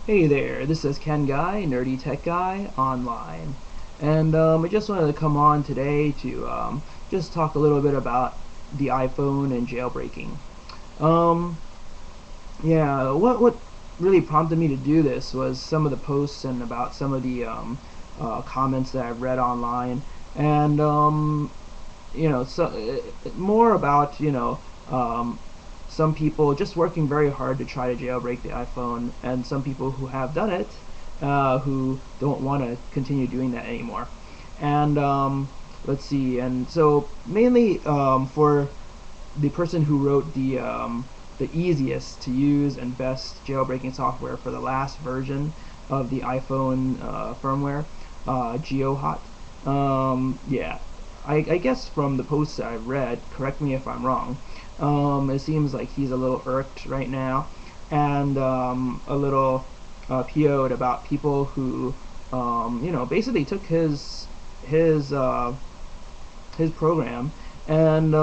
Hey there, this is Ken Guy, Nerdy Tech Guy Online. And I just wanted to come on today to just talk a little bit about the iPhone and jailbreaking. Um, yeah, what really prompted me to do this was some of the posts and about some of the comments that I've read online. And more about some people just working very hard to try to jailbreak the iPhone, and some people who have done it, who don't want to continue doing that anymore. And let's see. And so mainly for the person who wrote the easiest to use and best jailbreaking software for the last version of the iPhone firmware, GeoHot. Yeah, I guess from the posts that I've read, correct me if I'm wrong, it seems like he's a little irked right now, and a little PO'd about people who, basically took his his program and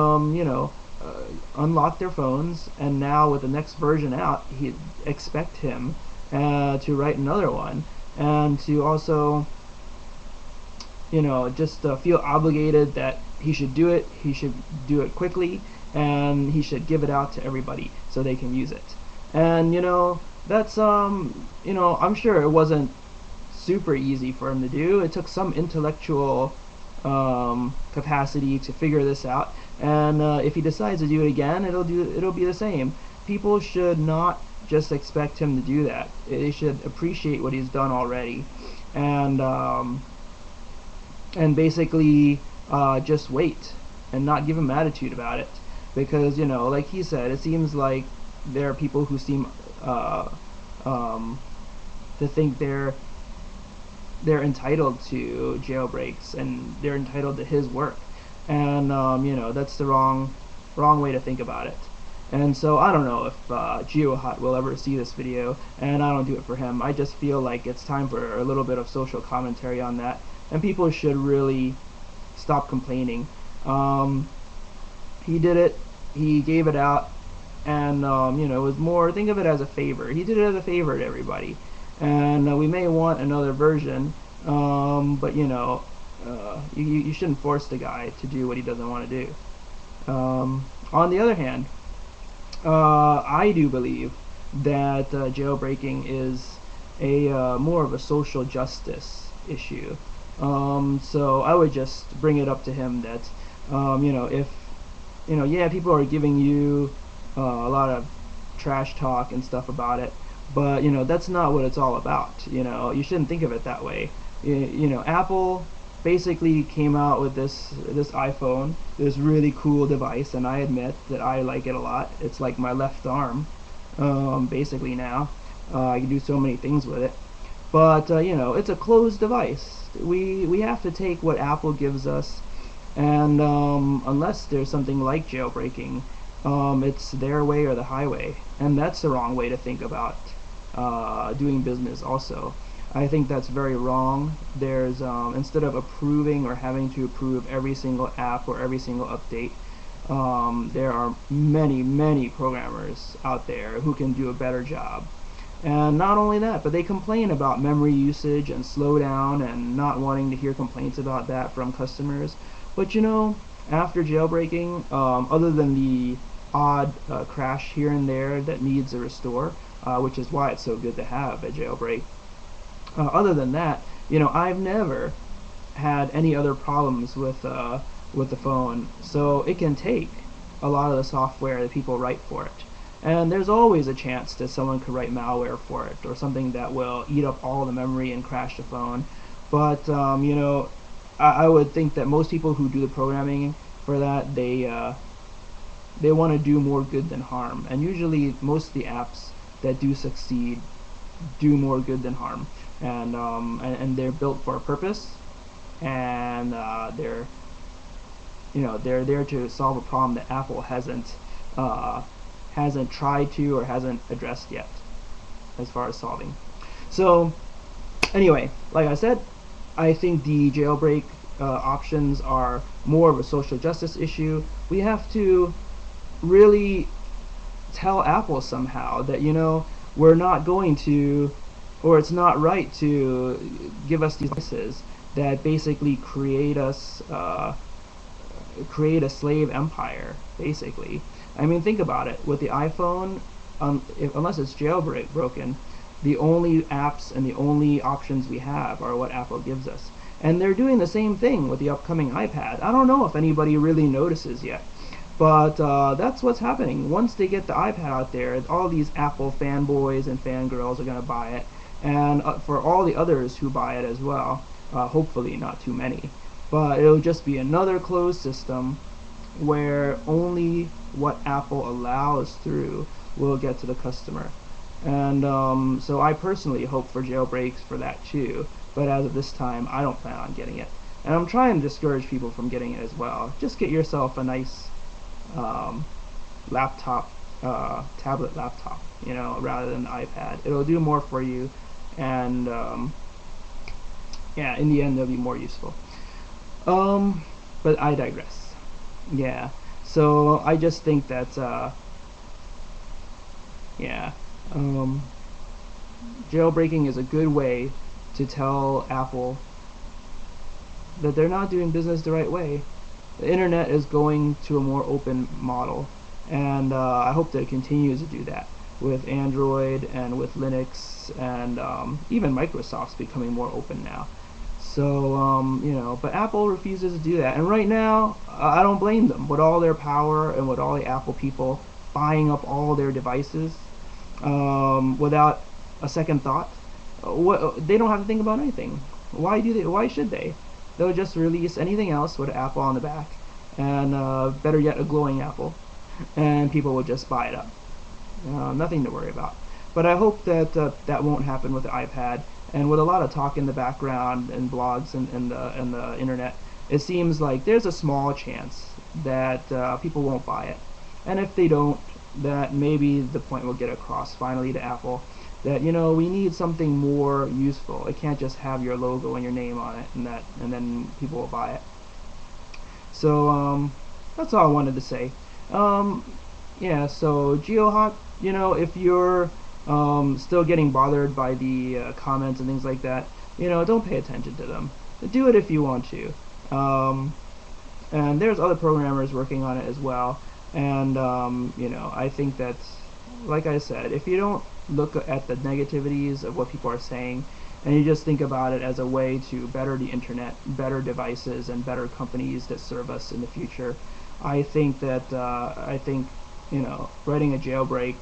unlocked their phones, and now with the next version out, he expect him to write another one, and to also just feel obligated that he should do it. He should do it quickly, and he should give it out to everybody so they can use it. And that's I'm sure it wasn't super easy for him to do. It took some intellectual capacity to figure this out. And if he decides to do it again, it'll be the same. People should not just expect him to do that. They should appreciate what he's done already, and basically just wait and not give him attitude about it, because like he said, it seems like there are people who seem to think they're entitled to jailbreaks, and they're entitled to his work, and that's the wrong way to think about it. And so I don't know if GeoHot will ever see this video, and I don't do it for him. I just feel like it's time for a little bit of social commentary on that, and people should really stop complaining. He did it, he gave it out, and it was more, think of it as a favor. He did it as a favor to everybody, and we may want another version, but you shouldn't force the guy to do what he doesn't want to do. On the other hand, I do believe that jailbreaking is a more of a social justice issue. So I would just bring it up to him that if yeah, people are giving you a lot of trash talk and stuff about it, but that's not what it's all about. You shouldn't think of it that way. Apple basically came out with this iPhone, this really cool device, and I admit that I like it a lot. It's like my left arm, basically now. I can do so many things with it, but it's a closed device. We have to take what Apple gives us, and unless there's something like jailbreaking, it's their way or the highway, and that's the wrong way to think about doing business also. I think that's very wrong. There's instead of approving or having to approve every single app or every single update, there are many programmers out there who can do a better job. And not only that, but they complain about memory usage and slowdown, and not wanting to hear complaints about that from customers. But after jailbreaking, other than the odd crash here and there that needs a restore, which is why it's so good to have a jailbreak, other than that, I've never had any other problems with the phone. So it can take a lot of the software that people write for it, and there's always a chance that someone could write malware for it, or something that will eat up all the memory and crash the phone. But I would think that most people who do the programming for that, they want to do more good than harm, and usually most of the apps that do succeed do more good than harm, and they're built for a purpose, and they're there to solve a problem that Apple hasn't tried to, or hasn't addressed yet as far as solving. So anyway, like I said, I think the jailbreak options are more of a social justice issue. We have to really tell Apple somehow that we're not going to or it's not right to give us these devices that basically create a slave empire, basically. I mean, think about it. With the iPhone, unless it's jailbroken, the only apps and the only options we have are what Apple gives us. And they're doing the same thing with the upcoming iPad. I don't know if anybody really notices yet. But that's what's happening. Once they get the iPad out there, all these Apple fanboys and fangirls are going to buy it. And for all the others who buy it as well, hopefully not too many. But it'll just be another closed system where only what Apple allows through will get to the customer. And so I personally hope for jailbreaks for that too. But as of this time, I don't plan on getting it. And I'm trying to discourage people from getting it as well. Just get yourself a nice laptop, tablet laptop, rather than the iPad. It'll do more for you, and yeah, in the end, it'll be more useful. But I digress. Yeah. So I just think that, yeah, jailbreaking is a good way to tell Apple that they're not doing business the right way. The internet is going to a more open model, and I hope that it continues to do that with Android and with Linux, and even Microsoft's becoming more open now. So but Apple refuses to do that, and right now I don't blame them. With all their power and with all the Apple people buying up all their devices without a second thought, they don't have to think about anything. Why do they? Why should they? They'll just release anything else with Apple on the back, and better yet, a glowing apple, and people will just buy it up. Nothing to worry about. But I hope that that won't happen with the iPad. And with a lot of talk in the background and blogs and the internet, it seems like there's a small chance that people won't buy it. And if they don't, that maybe the point will get across finally to Apple that we need something more useful. It can't just have your logo and your name on it, and then people will buy it. So that's all I wanted to say. Yeah. So GeoHawk, if you're still getting bothered by the comments and things like that, don't pay attention to them. Do it if you want to. And there's other programmers working on it as well. And I think that, like I said, if you don't look at the negativities of what people are saying, and you just think about it as a way to better the internet, better devices, and better companies that serve us in the future, I think that writing a jailbreak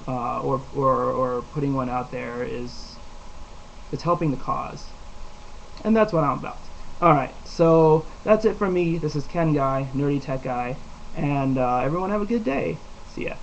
or putting one out there it's helping the cause, and that's what I'm about. All right, so that's it from me. This is Ken Guy, Nerdy Tech Guy, and everyone have a good day. See ya.